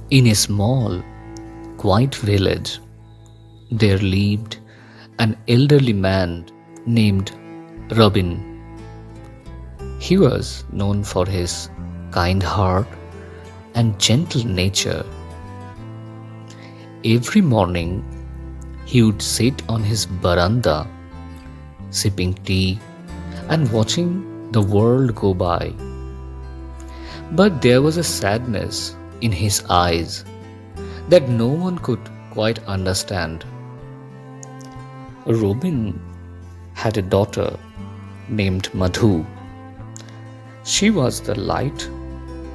In a small, quiet village, there lived an elderly man named Robin. He was known for his kind heart and gentle nature. Every morning, he would sit on his veranda, sipping tea and watching the world go by. But there was a sadness in his eyes that no one could quite understand. Robin had a daughter named Madhu. She was the light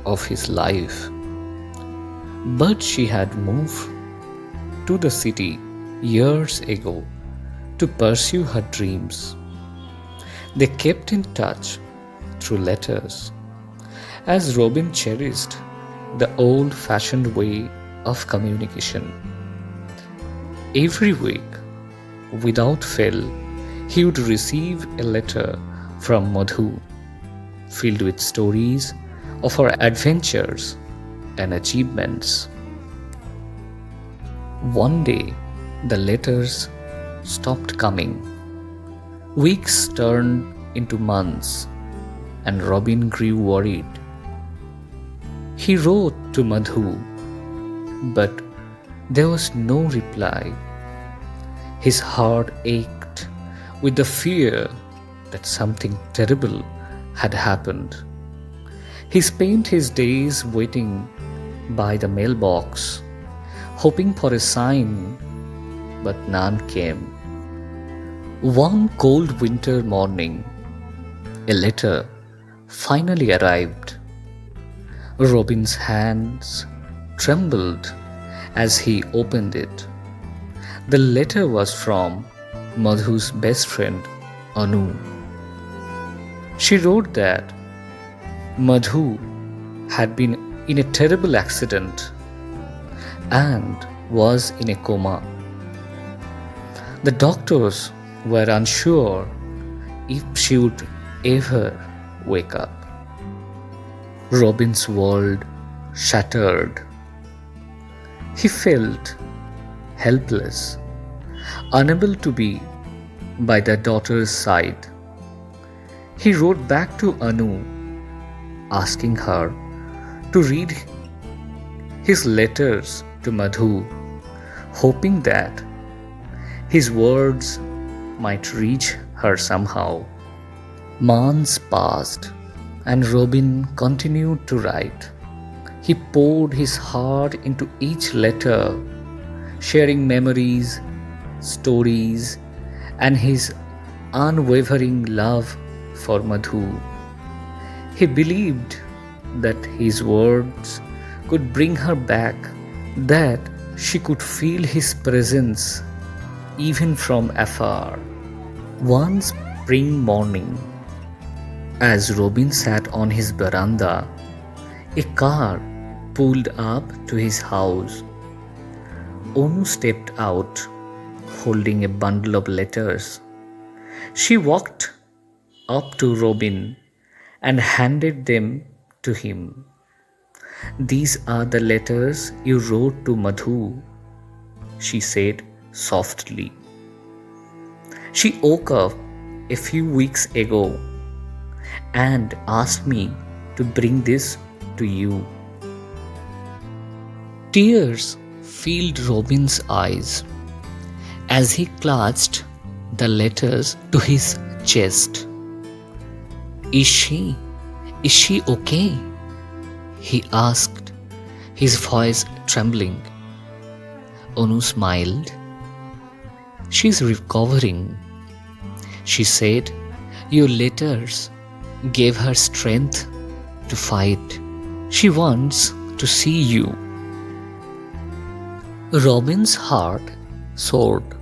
of his life, but she had moved to the city years ago to pursue her dreams. They kept in touch through letters, as Robin cherished the old fashioned way of communication. Every week, without fail, he would receive a letter from Madhu filled with stories of her adventures and achievements. One day, the letters stopped coming. Weeks turned into months, and Robin grew worried. He wrote to Madhu, but there was no reply. His heart ached with the fear that something terrible had happened. He spent his days waiting by the mailbox, hoping for a sign, but none came. One cold winter morning, a letter finally arrived. Robin's hands trembled as he opened it. The letter was from Madhu's best friend, Anu. She wrote that Madhu had been in a terrible accident and was in a coma. The doctors were unsure if she would ever wake up. Robin's world shattered. He felt helpless, unable to be by the daughter's side. He wrote back to Anu, asking her to read his letters to Madhu, hoping that his words might reach her somehow. Months passed, and Robin continued to write. He poured his heart into each letter, sharing memories, stories, and his unwavering love for Madhu. He believed that his words could bring her back, that she could feel his presence even from afar. One spring morning, as Robin sat on his veranda, a car pulled up to his house. Onu stepped out, holding a bundle of letters. She walked up to Robin and handed them to him. "These are the letters you wrote to Madhu," she said softly. "She woke up a few weeks ago and asked me to bring this to you." Tears filled Robin's eyes as he clutched the letters to his chest. Is she okay?" he asked, his voice trembling. Onu smiled. "She's recovering," she said. "Your letters gave her strength to fight. She wants to see you." Robin's heart soared.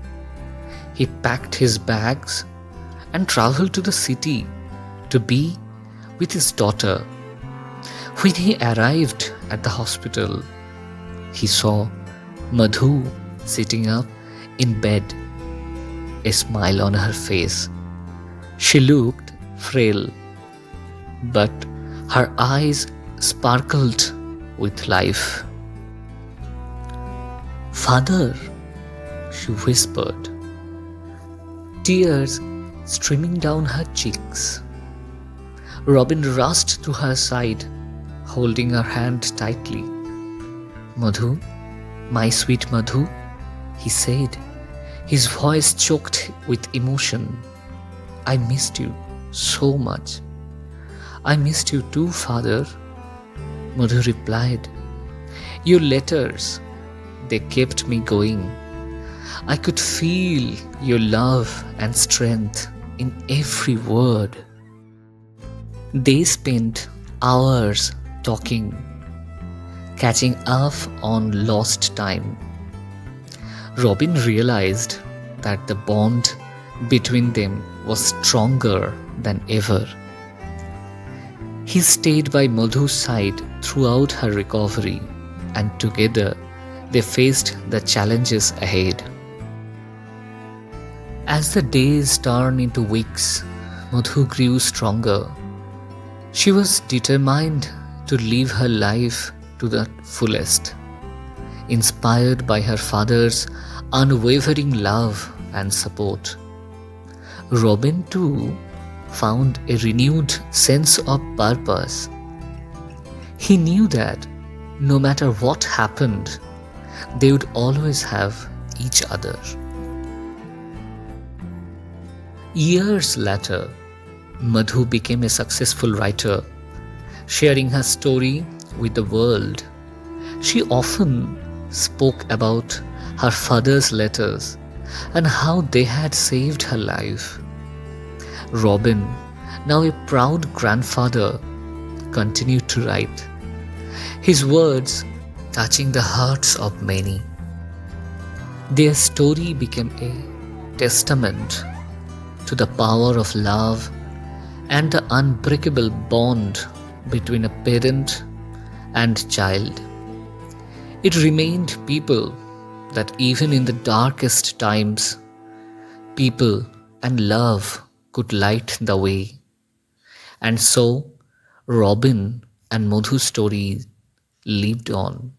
He packed his bags and traveled to the city to be with his daughter. When he arrived at the hospital, he saw Madhu sitting up in bed, a smile on her face. She looked frail, but her eyes sparkled with life. "Father," she whispered, tears streaming down her cheeks. Robin rushed to her side, holding her hand tightly. "Madhu, my sweet Madhu," he said, his voice choked with emotion. "I missed you so much." "I missed you too, father," Madhu replied. "Your letters, they kept me going. I could feel your love and strength in every word." They spent hours talking, catching up on lost time. Robin realized that the bond between them was stronger than ever. He stayed by Madhu's side throughout her recovery, and together they faced the challenges ahead. As the days turned into weeks, Madhu grew stronger. She was determined to live her life to the fullest, inspired by her father's unwavering love and support. Robin, too, found a renewed sense of purpose. He knew that no matter what happened, they would always have each other. Years later, Madhu became a successful writer, sharing her story with the world. She often spoke about her father's letters and how they had saved her life. Robin, now a proud grandfather, continued to write, his words touching the hearts of many. Their story became a testament to the power of love and the unbreakable bond between a parent and child. It remained people that even in the darkest times, people and love could light the way. And so, Robin and Madhu's story lived on,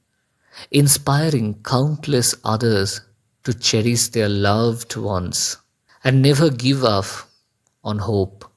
inspiring countless others to cherish their loved ones and never give up on hope.